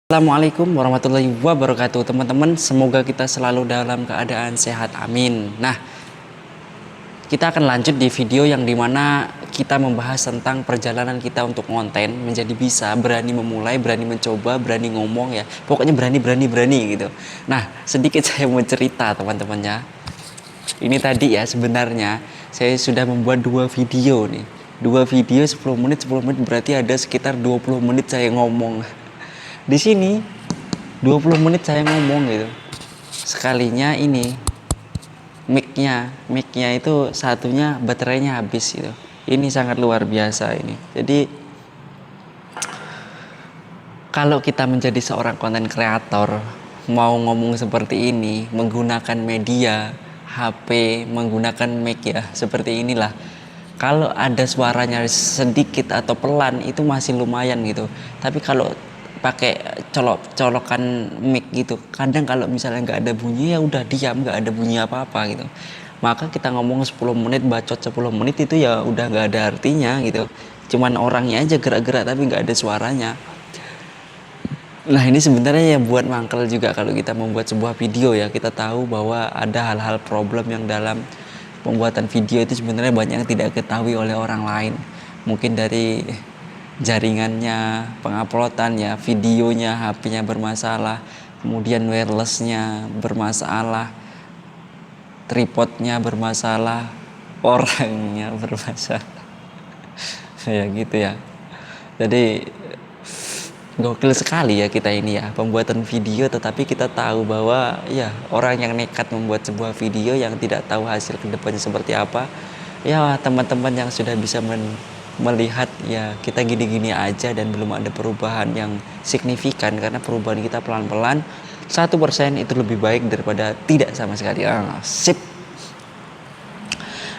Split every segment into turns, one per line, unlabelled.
Assalamualaikum warahmatullahi wabarakatuh teman-teman, semoga kita selalu dalam keadaan sehat, amin. Nah, kita akan lanjut di video yang dimana kita membahas tentang perjalanan kita untuk konten menjadi bisa berani memulai, berani mencoba, berani ngomong ya, pokoknya berani gitu. Nah, sedikit saya mau cerita teman-temannya. Ini tadi ya, sebenarnya saya sudah membuat dua video nih, dua video 10 menit berarti ada sekitar 20 menit saya ngomong di sini. 20 menit saya ngomong gitu. Sekalinya ini mic-nya itu satunya baterainya habis gitu. Ini sangat luar biasa ini. Jadi kalau kita menjadi seorang konten kreator, mau ngomong seperti ini, menggunakan media HP, menggunakan mic ya, seperti inilah. Kalau ada suaranya sedikit atau pelan itu masih lumayan gitu. Tapi kalau pakai colokan mic gitu, kadang kalau misalnya nggak ada bunyi ya udah diam, nggak ada bunyi apa-apa gitu. Maka kita ngomong 10 menit, bacot 10 menit itu ya udah nggak ada artinya gitu. Cuman orangnya aja gerak-gerak tapi nggak ada suaranya. Nah, ini sebenarnya ya buat mangkel juga kalau kita membuat sebuah video ya. Kita tahu bahwa ada hal-hal problem yang dalam pembuatan video itu sebenarnya banyak yang tidak diketahui oleh orang lain. Mungkin dari jaringannya, penguploadannya, videonya, HP-nya bermasalah, kemudian wirelessnya bermasalah, tripodnya bermasalah, orangnya bermasalah. Ya gitu ya. Jadi gokil sekali ya kita ini ya, pembuatan video, tetapi kita tahu bahwa ya orang yang nekat membuat sebuah video yang tidak tahu hasil kedepannya seperti apa, ya teman-teman yang sudah bisa melihat ya kita gini-gini aja dan belum ada perubahan yang signifikan, karena perubahan kita pelan-pelan. 1% itu lebih baik daripada tidak sama sekali. Sip.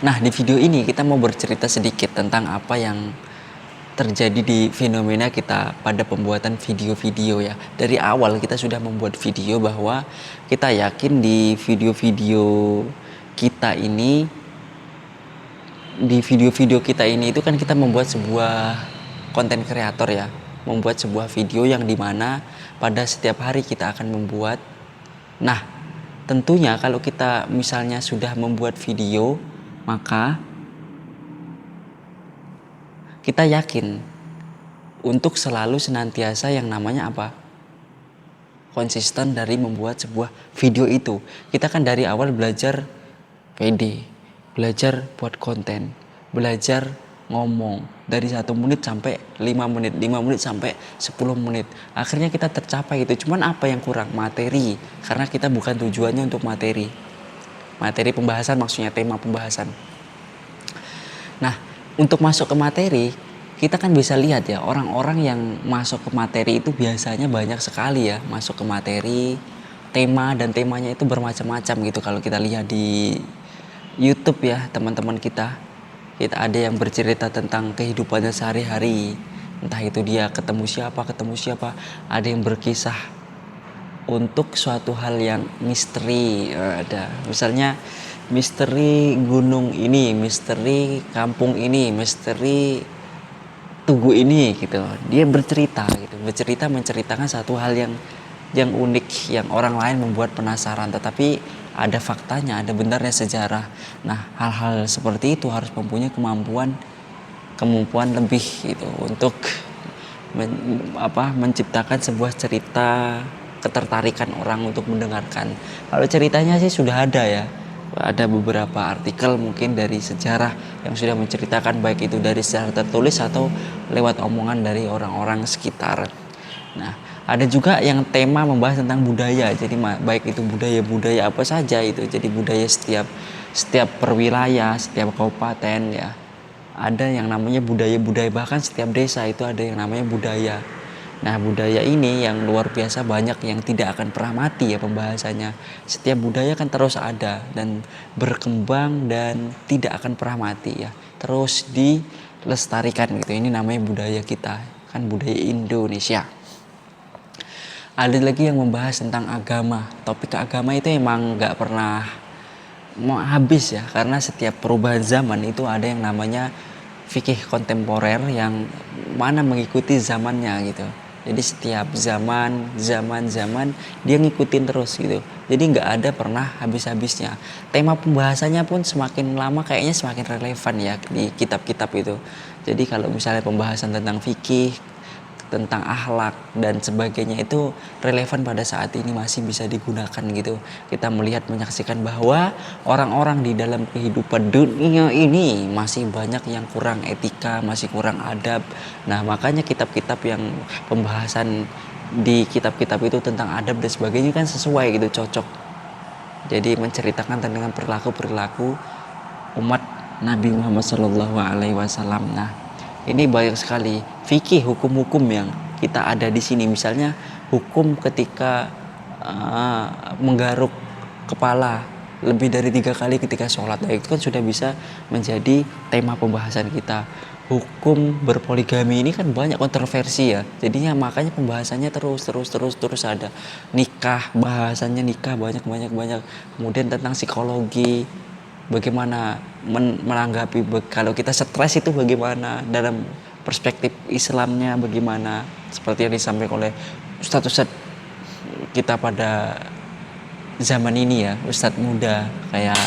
Nah, di video ini kita mau bercerita sedikit tentang apa yang terjadi di fenomena kita pada pembuatan video-video ya. Dari awal kita sudah membuat video bahwa kita yakin di video-video kita ini, itu kan kita membuat sebuah konten kreator ya, membuat sebuah video yang dimana pada setiap hari kita akan membuat. Nah, tentunya kalau kita misalnya sudah membuat video, maka kita yakin untuk selalu senantiasa yang namanya apa? Konsisten dari membuat sebuah video itu. Kita kan dari awal belajar PD, belajar buat konten, belajar ngomong dari 1 menit sampai 5 menit, 5 menit sampai 10 menit. Akhirnya kita tercapai itu. Cuman apa yang kurang? Materi. Karena kita bukan tujuannya untuk materi. Materi pembahasan maksudnya tema pembahasan. Nah, untuk masuk ke materi, kita kan bisa lihat ya, orang-orang yang masuk ke materi itu biasanya banyak sekali ya masuk ke materi, tema, dan temanya itu bermacam-macam gitu. Kalau kita lihat di YouTube ya, teman-teman kita ada yang bercerita tentang kehidupannya sehari-hari, entah itu dia ketemu siapa, ada yang berkisah untuk suatu hal yang misteri. Ada misalnya misteri gunung ini, misteri kampung ini, misteri tugu ini gitu. Dia bercerita gitu, menceritakan satu hal yang unik, yang orang lain membuat penasaran, tetapi ada faktanya, ada benarnya sejarah. Nah, hal-hal seperti itu harus mempunyai kemampuan lebih gitu untuk menciptakan sebuah cerita, ketertarikan orang untuk mendengarkan. Kalau ceritanya sih sudah ada ya, ada beberapa artikel mungkin dari sejarah yang sudah menceritakan, baik itu dari secara tertulis atau lewat omongan dari orang-orang sekitar. Nah, ada juga yang tema membahas tentang budaya. Jadi baik itu budaya apa saja itu. Jadi budaya setiap perwilayah, setiap kabupaten ya. Ada yang namanya budaya, bahkan setiap desa itu ada yang namanya budaya. Nah, budaya ini yang luar biasa banyak yang tidak akan pernah mati ya pembahasannya. Setiap budaya kan terus ada dan berkembang dan tidak akan pernah mati ya. Terus dilestarikan gitu. Ini namanya budaya kita, kan budaya Indonesia. Ada lagi yang membahas tentang agama. Topik agama itu emang gak pernah mau habis ya, karena setiap perubahan zaman itu ada yang namanya fikih kontemporer yang mana mengikuti zamannya gitu. Jadi setiap zaman dia ngikutin terus gitu. Jadi nggak ada pernah habis-habisnya. Tema pembahasannya pun semakin lama kayaknya semakin relevan ya di kitab-kitab itu. Jadi kalau misalnya pembahasan tentang fikih, tentang akhlak dan sebagainya itu relevan pada saat ini, masih bisa digunakan gitu. Kita melihat menyaksikan bahwa orang-orang di dalam kehidupan dunia ini masih banyak yang kurang etika, masih kurang adab. Nah, makanya kitab-kitab yang pembahasan di kitab-kitab itu tentang adab dan sebagainya kan sesuai gitu, cocok. Jadi menceritakan tentang perilaku-perilaku umat Nabi Muhammad SAW. Nah, ini banyak sekali fikih, hukum-hukum yang kita ada di sini. Misalnya hukum ketika menggaruk kepala lebih dari 3 kali ketika sholat. Nah, itu kan sudah bisa menjadi tema pembahasan kita. Hukum berpoligami ini kan banyak kontroversi ya. Jadinya makanya pembahasannya terus ada. Nikah, bahasannya nikah banyak. Kemudian tentang psikologi, bagaimana menanggapi kalau kita stres itu, bagaimana dalam perspektif Islamnya, bagaimana seperti yang disampaikan oleh Ustadz kita pada zaman ini ya, Ustadz muda kayak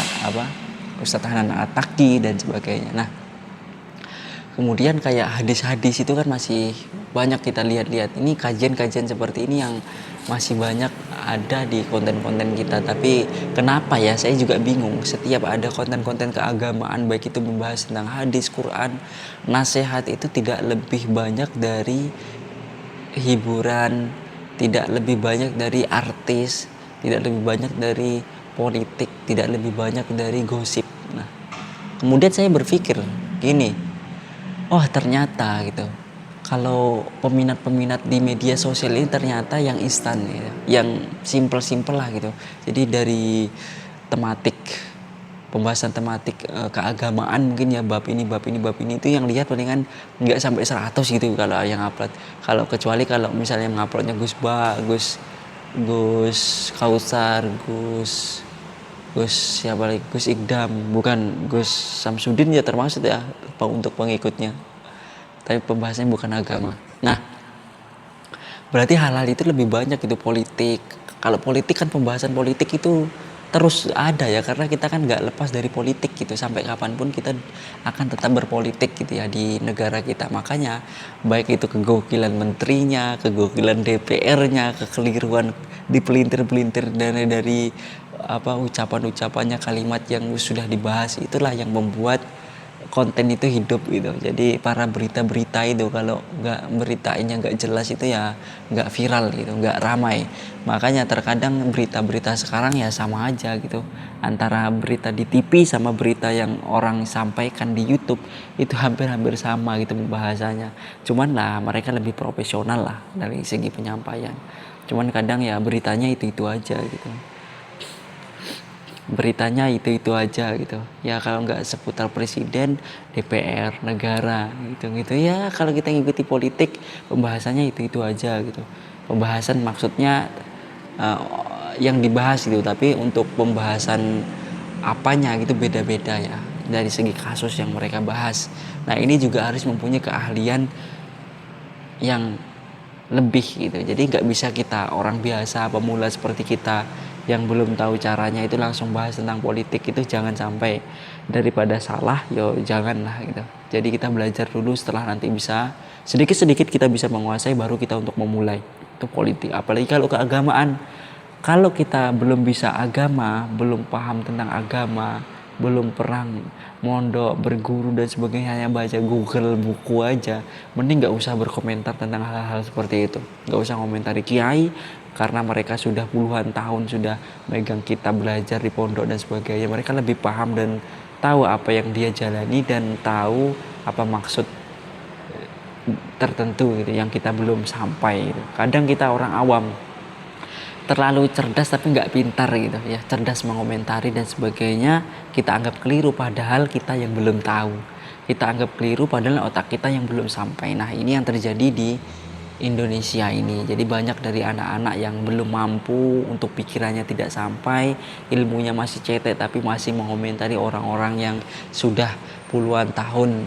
Ustadz Hanan Ataki dan sebagainya. Nah, kemudian kayak hadis-hadis itu kan masih banyak kita lihat-lihat. Ini kajian-kajian seperti ini yang masih banyak ada di konten-konten kita. Tapi kenapa ya, saya juga bingung. Setiap ada konten-konten keagamaan, baik itu membahas tentang hadis, Quran, nasihat, itu tidak lebih banyak dari hiburan, tidak lebih banyak dari artis, tidak lebih banyak dari politik, tidak lebih banyak dari gosip. Nah, kemudian saya berpikir gini, oh ternyata gitu, kalau peminat-peminat di media sosial ini ternyata yang instan gitu, yang simple-simple lah gitu. Jadi dari tematik, pembahasan tematik keagamaan mungkin ya, bab ini itu yang lihat palingan nggak sampai 100 gitu kalau yang upload. Kalau kecuali kalau misalnya menguploadnya Gus Kausar, Gus siapa lagi, Gus Ikdam, bukan Gus Samsudin ya termasuk ya untuk pengikutnya, tapi pembahasannya bukan agama. Nah, berarti hal-hal itu lebih banyak itu politik. Kalau politik kan pembahasan politik itu terus ada ya, karena kita kan nggak lepas dari politik gitu, sampai kapanpun kita akan tetap berpolitik gitu ya di negara kita. Makanya baik itu kegokilan menterinya, kegokilan DPR-nya, kekeliruan dipelintir-pelintir dari ucapan-ucapannya, kalimat yang sudah dibahas, itulah yang membuat konten itu hidup gitu. Jadi para berita-berita itu kalau nggak beritanya nggak jelas itu ya nggak viral gitu, nggak ramai. Makanya terkadang berita-berita sekarang ya sama aja gitu, antara berita di TV sama berita yang orang sampaikan di YouTube itu hampir-hampir sama gitu pembahasannya. Cuman lah mereka lebih profesional lah dari segi penyampaian. Cuman kadang ya beritanya itu aja gitu, beritanya itu aja gitu ya. Kalau nggak seputar presiden, DPR, negara gitu ya. Kalau kita ngikuti politik, pembahasannya itu aja gitu. Pembahasan maksudnya yang dibahas gitu, tapi untuk pembahasan apanya gitu beda-beda ya dari segi kasus yang mereka bahas. Nah, ini juga harus mempunyai keahlian yang lebih gitu. Jadi nggak bisa kita orang biasa pemula seperti kita yang belum tahu caranya itu langsung bahas tentang politik. Itu jangan sampai, daripada salah yo janganlah gitu. Jadi kita belajar dulu, setelah nanti bisa sedikit-sedikit kita bisa menguasai, baru kita untuk memulai itu politik. Apalagi kalau keagamaan, kalau kita belum bisa agama, belum paham tentang agama, belum pernah mondok, berguru dan sebagainya, hanya baca Google buku aja, mending nggak usah berkomentar tentang hal-hal seperti itu. Nggak usah komentari kiai, karena mereka sudah puluhan tahun sudah megang kitab, belajar di pondok dan sebagainya. Mereka lebih paham dan tahu apa yang dia jalani dan tahu apa maksud tertentu gitu yang kita belum sampai gitu. Kadang kita orang awam terlalu cerdas tapi nggak pintar gitu ya, cerdas mengomentari dan sebagainya, kita anggap keliru padahal kita yang belum tahu, kita anggap keliru padahal otak kita yang belum sampai. Nah, ini yang terjadi di Indonesia ini. Jadi banyak dari anak-anak yang belum mampu, untuk pikirannya tidak sampai, ilmunya masih cetek, tapi masih mengomentari orang-orang yang sudah puluhan tahun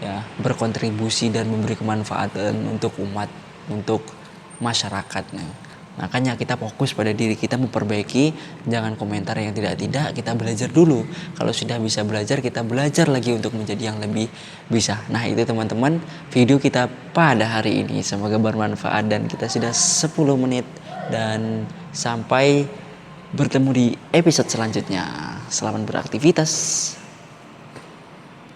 ya berkontribusi dan memberi kemanfaatan untuk umat, untuk masyarakat. Makanya kita fokus pada diri kita memperbaiki, jangan komentar yang tidak-tidak, kita belajar dulu. Kalau sudah bisa belajar, kita belajar lagi untuk menjadi yang lebih bisa. Nah itu teman-teman video kita pada hari ini. Semoga bermanfaat dan kita sudah 10 menit. Dan sampai bertemu di episode selanjutnya. Selamat beraktivitas.